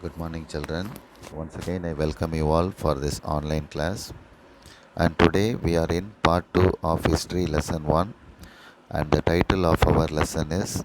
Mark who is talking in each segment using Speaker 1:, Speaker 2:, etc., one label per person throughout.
Speaker 1: Good morning, children. Once again, I welcome you all for this online class. And today we are in part 2 of History Lesson 1. And the title of our lesson is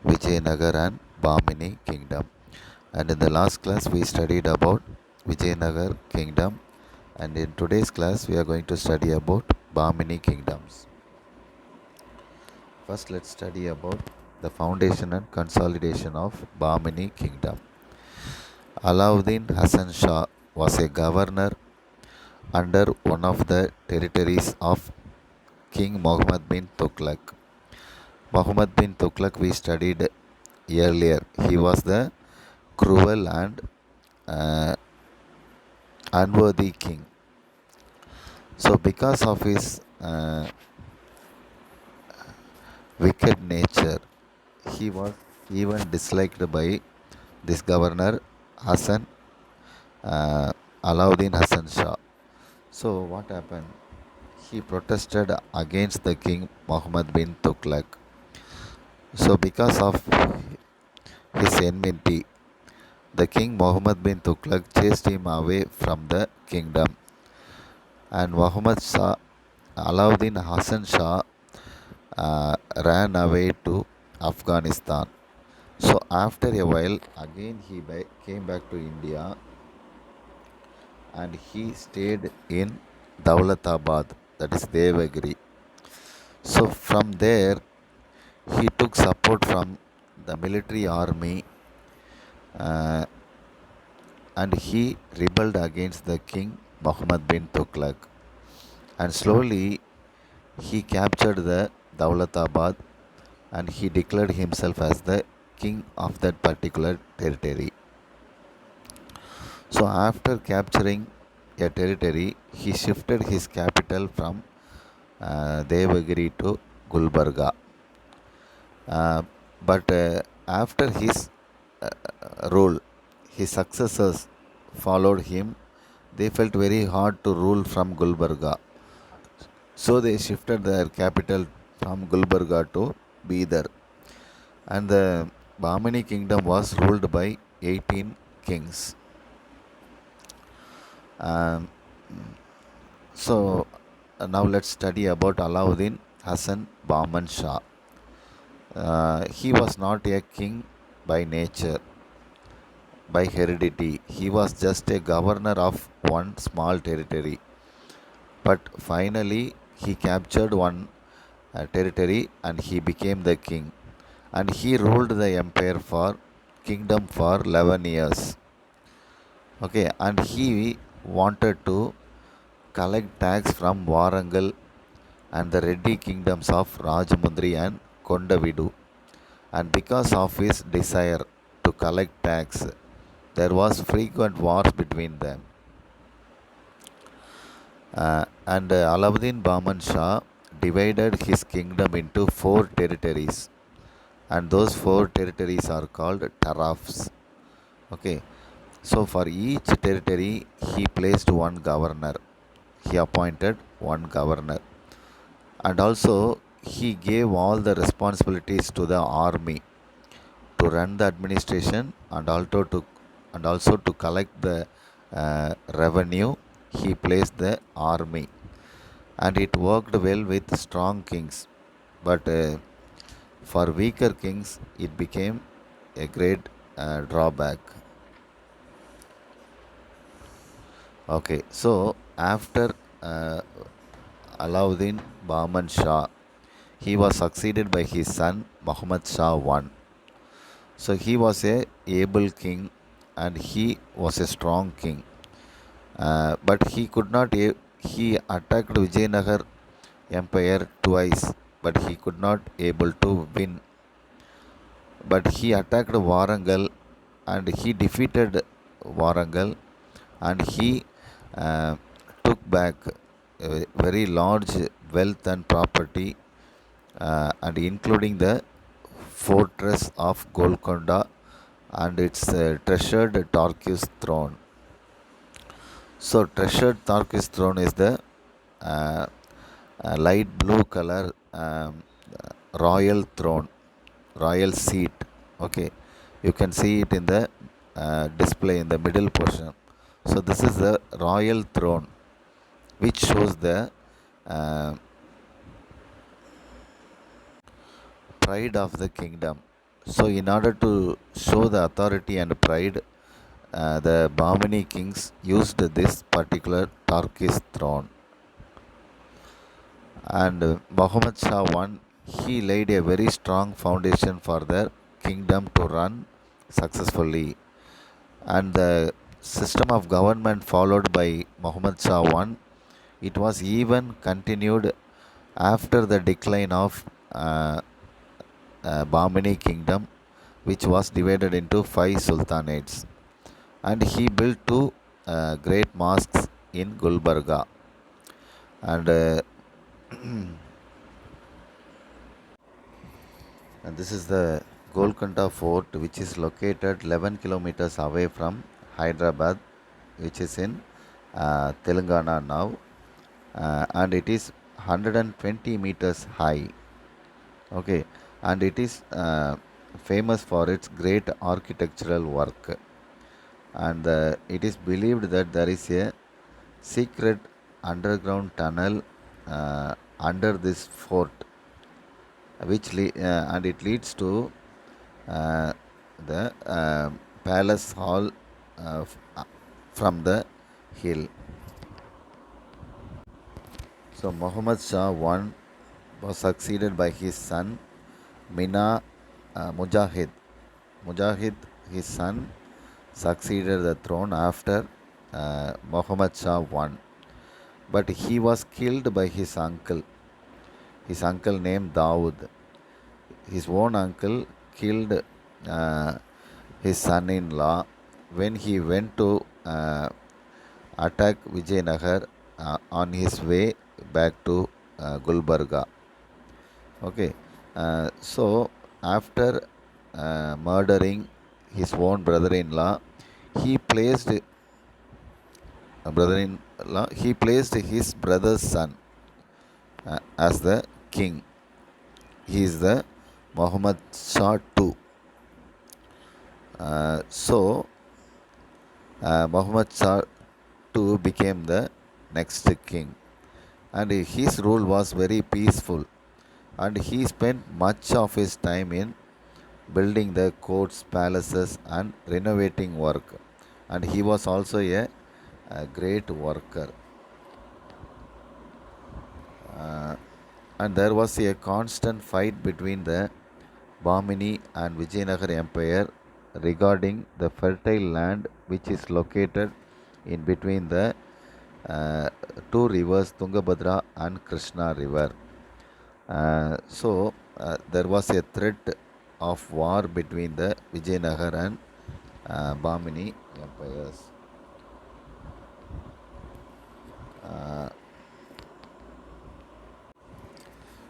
Speaker 1: Vijayanagar and Bamini Kingdom. And in the last class, we studied about Vijayanagar Kingdom. And in today's class, we are going to study about Bamini Kingdoms. First, let's study about the foundation and consolidation of Bamini Kingdom. Alauddin Hassan Shah was a governor under one of the territories of King Muhammad bin Tughlaq. Muhammad bin Tughlaq we studied earlier. He was the cruel and uh, unworthy king. So because of his wicked nature, he was even disliked by this governor Hassan Alauddin Hassan Shah. So what happened? He protested against the king Muhammad bin Tughlaq. So because of his enmity, the king Muhammad bin Tughlaq chased him away from the kingdom, and Muhammad Shah Alauddin Hassan Shah ran away to Afghanistan. So after a while, again he came back to India, and he stayed in Dawlatabad, that is Devagiri. So from there, he took support from the military army, uh, and he rebelled against the king Muhammad bin Tughlaq. And slowly he captured the Dawlatabad, and he declared himself as the king of that particular territory. So after capturing a territory, he shifted his capital from Devagiri to Gulbarga. But after his rule, his successors followed him. They felt very hard to rule from Gulbarga. So they shifted their capital from Gulbarga to Bidar. And the Bahmani kingdom was ruled by 18 kings. Um, so now let's study about Alauddin Hassan Bahman Shah. He was not a king by nature, by heredity. He was just a governor of one small territory. But finally, he captured one territory and he became the king. And he ruled the empire for kingdom for 11 years. Okay, and he wanted to collect tax from Warangal and the Reddy kingdoms of Rajamundri and Kondavidu. And because of his desire to collect tax, there was frequent wars between them. And Alauddin Bahman Shah divided his kingdom into four territories, and those four territories are called tarafs. Okay, so for each territory, he placed one governor. He appointed one governor, and also he gave all the responsibilities to the army to run the administration and also to collect the revenue. He placed the army, and it worked well with strong kings. But for weaker kings, it became a great drawback. Okay, so after uh, Alauddin Bahman Shah, he was succeeded by his son Muhammad Shah I. So he was a able king, and he was a strong king. But he could not. He attacked Vijayanagar Empire twice, but he could not able to win. But he attacked Warangal, and he defeated Warangal, and he uh, took back a very large wealth and property, and including the fortress of Golconda and its treasured Turkish throne. So, treasured Turkish throne is the uh, light blue color royal throne, royal seat. Okay, you can see it in the display in the middle portion. So this is the royal throne, which shows the uh, pride of the kingdom. So, in order to show the authority and pride, the Bahmani kings used this particular Turkish throne. And Muhammad Shah I, he laid a very strong foundation for the kingdom to run successfully. And the system of government followed by Muhammad Shah I, it was even continued after the decline of Bahmani kingdom, which was divided into five sultanates. And he built two great mosques in Gulbarga. And, and this is the Golconda Fort, which is located 11 kilometers away from Hyderabad, which is in Telangana now. And it is 120 meters high. Okay, and it is famous for its great architectural work. And it is believed that there is a secret underground tunnel under this fort, and it leads to uh, the palace hall from the hill. So Muhammad Shah I was succeeded by his son Mina Mujahid. Mujahid, his son, succeeded the throne after Muhammad Shah I, but he was killed by his uncle named Dawood. His own uncle killed uh, his son-in-law when he went to attack Vijayanagar on his way back to Gulbarga. Okay, so after murdering his own brother-in-law, he placed he placed his brother's son as the king. He is the Muhammad Shah II. So Muhammad Shah II became the next king, and his rule was very peaceful. And he spent much of his time in building the courts, palaces, and renovating work. And he was also a great worker. And there was a constant fight between the Bahmani and Vijayanagar Empire regarding the fertile land which is located in between the uh, two rivers Tungabhadra and Krishna river. So there was a threat of war between the Vijayanagar and Bahmani empires.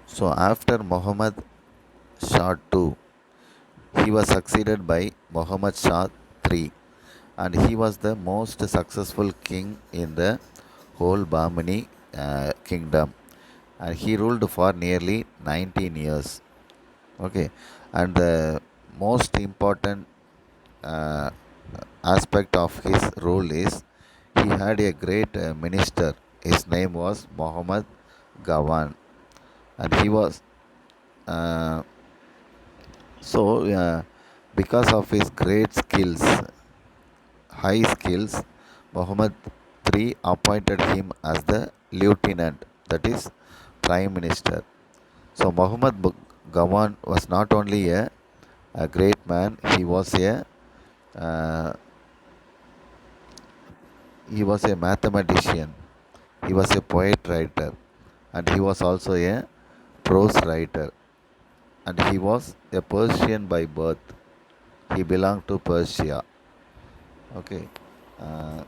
Speaker 1: So after Muhammad Shah II, he was succeeded by Muhammad Shah III, and he was the most successful king in the whole Bahmani kingdom, and he ruled for nearly 19 years. Okay, and the most important uh, aspect of his rule is he had a great minister. His name was Muhammad Gawan, and he was uh, so because of his great skills, high skills, Muhammad III appointed him as the lieutenant, that is, prime minister. So Gawan was not only a great man; uh, he was a mathematician. He was a poet writer, and he was also a prose writer. And he was a Persian by birth. He belonged to Persia. Okay. Uh,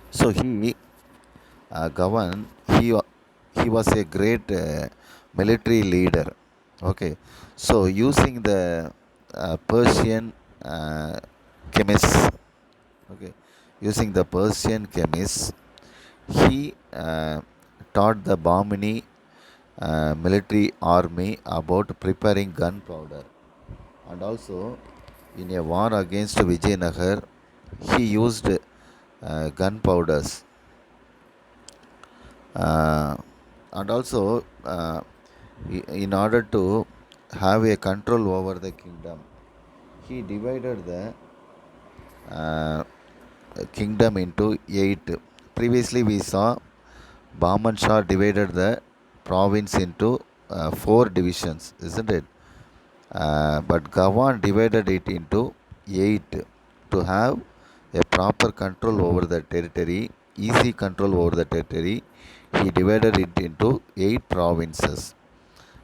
Speaker 1: so Gawan, he was a great military leader. Okay. So using the Persian uh, chemists, okay, using the Persian chemists, he taught the Bahmani military army about preparing gunpowder. And also, in a war against Vijayanagar, he used gunpowders, uh, and also in order to have a control over the kingdom, he divided the uh, kingdom into eight. Previously, we saw Bahman Shah divided the province into four divisions, isn't it? But Gawan divided it into eight to have a proper control over the territory, easy control over the territory. He divided it into eight provinces,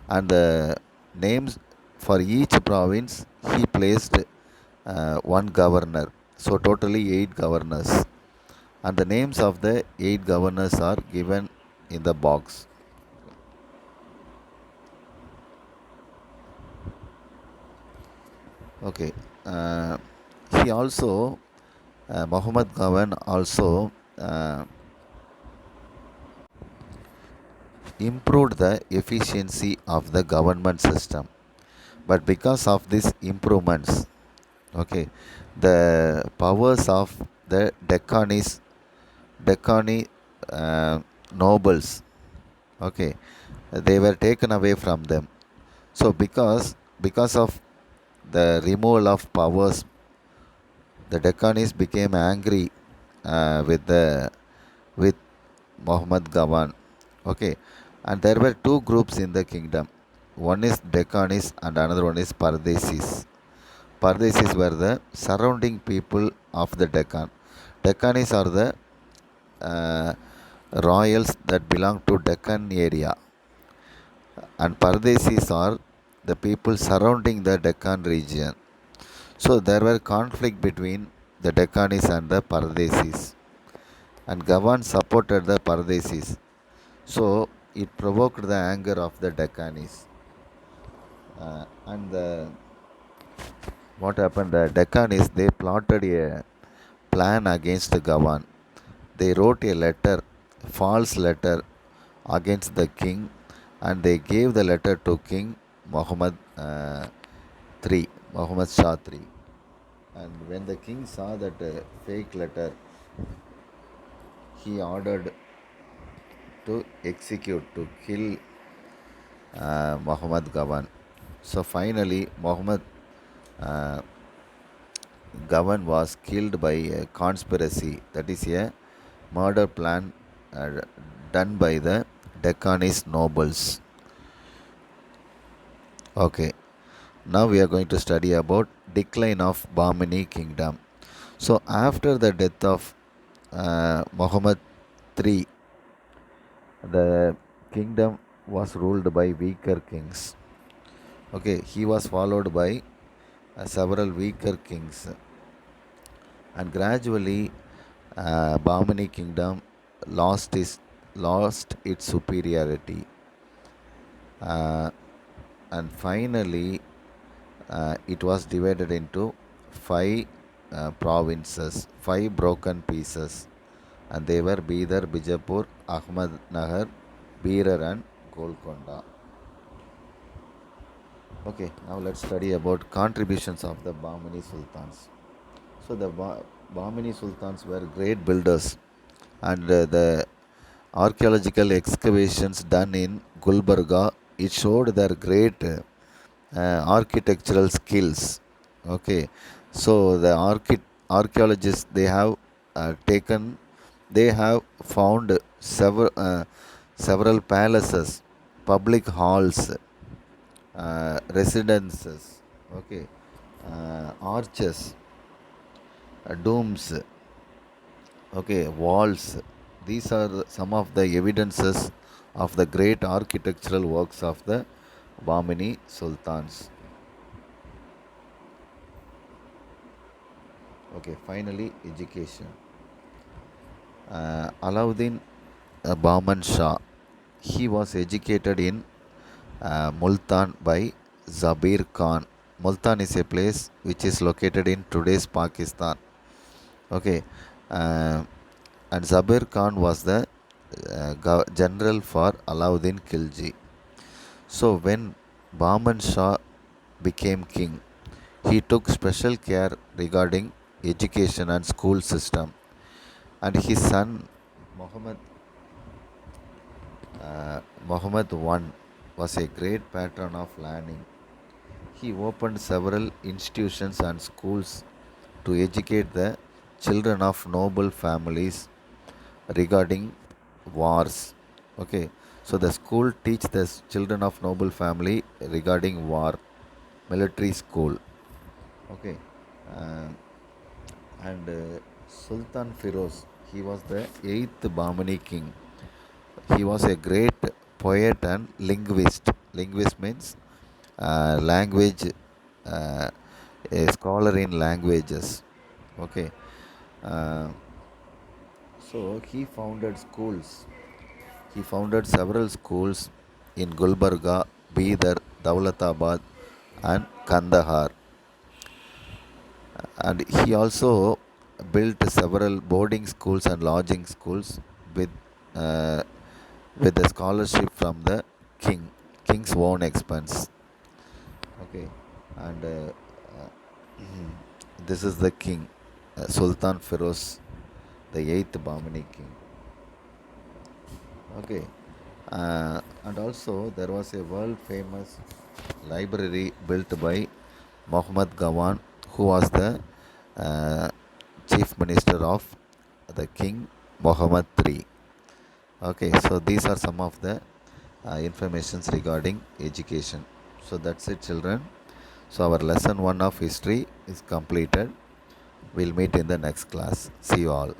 Speaker 1: and the names for each province he placed one governor. So, totally eight governors, and the names of the eight governors are given in the box. Okay. Uh, he also Muhammad Gawan also improved the efficiency of the government system. But because of these improvements, okay, the powers of the Deccani nobles, okay, they were taken away from them. So because of the removal of powers, the Deccanis became angry with Muhammad Gawan. Okay, and there were two groups in the kingdom. One is Deccanis and another one is Pardesis. Pardesis were the surrounding people of the Deccan. Deccanis are the uh, royals that belong to Deccan area, and Pardesis are the people surrounding the Deccan region. So there were conflict between the Deccanis and the Pardesis, and Gawan supported the Pardesis. So it provoked the anger of the Deccanis. And what happened? The Deccanis they plotted a plan against Gawan. They wrote a letter, false letter, against the king, and they gave the letter to King Muhammad III, Muhammad Shah III. And when the king saw that fake letter, he ordered to execute, to kill Muhammad Gawan. So finally, Muhammad uh, Gawan was killed by a conspiracy, that is a murder plan uh, done by the Deccanese nobles. Okay, now we are going to study about decline of Bahmani kingdom. So after the death of Muhammad III, the kingdom was ruled by weaker kings. Okay, he was followed by several weaker kings, and gradually Bahmani kingdom lost its superiority, uh, and finally it was divided into five provinces, five broken pieces, and they were Bidar, Bijapur, Ahmednagar, Berar, and Golconda. Okay, now let's study about contributions of the Bahmani sultans. So the Bahmani sultans were great builders, and the archaeological excavations done in Gulbarga, it showed their great architectural skills. Okay, so the archaeologists they have found several palaces, public halls, residences, okay, arches, domes, okay, walls. These are some of the evidences of the great architectural works of the Bahmani sultans. Okay, finally, education. Alauddin Bahman Shah, he was educated in Multan by Zabir Khan. Multan is a place which is located in today's Pakistan. Okay, uh, and Zabir Khan was the general for Alauddin Khilji. So when Bahman Shah became king, He took special care regarding education and school system, and his son Muhammad Muhammad I was a great patron of learning. He opened several institutions and schools to educate the children of noble families regarding wars. Okay, so the school teach the children of noble family regarding war, military school. Okay, uh, and Sultan Firoz, he was the eighth Bahmani king. He was a great poet and linguist. Linguist means language, uh, a scholar in languages. Okay, uh, so he founded schools. He founded several schools in Gulbarga, Bidar, Daulatabad, and Kandahar. And he also built several boarding schools and lodging schools with uh, with the scholarship from the king's own expense. Okay, and this is the king, Sultan Firoz, the eighth Bahmani king. Okay, and also there was a world famous library built by Muhammad Gawan, who was the uh, chief minister of the king Muhammad III. Okay, so these are some of the informations regarding education. So that's it, children. So our lesson 1 of history is completed. We'll meet in the next class. See you all.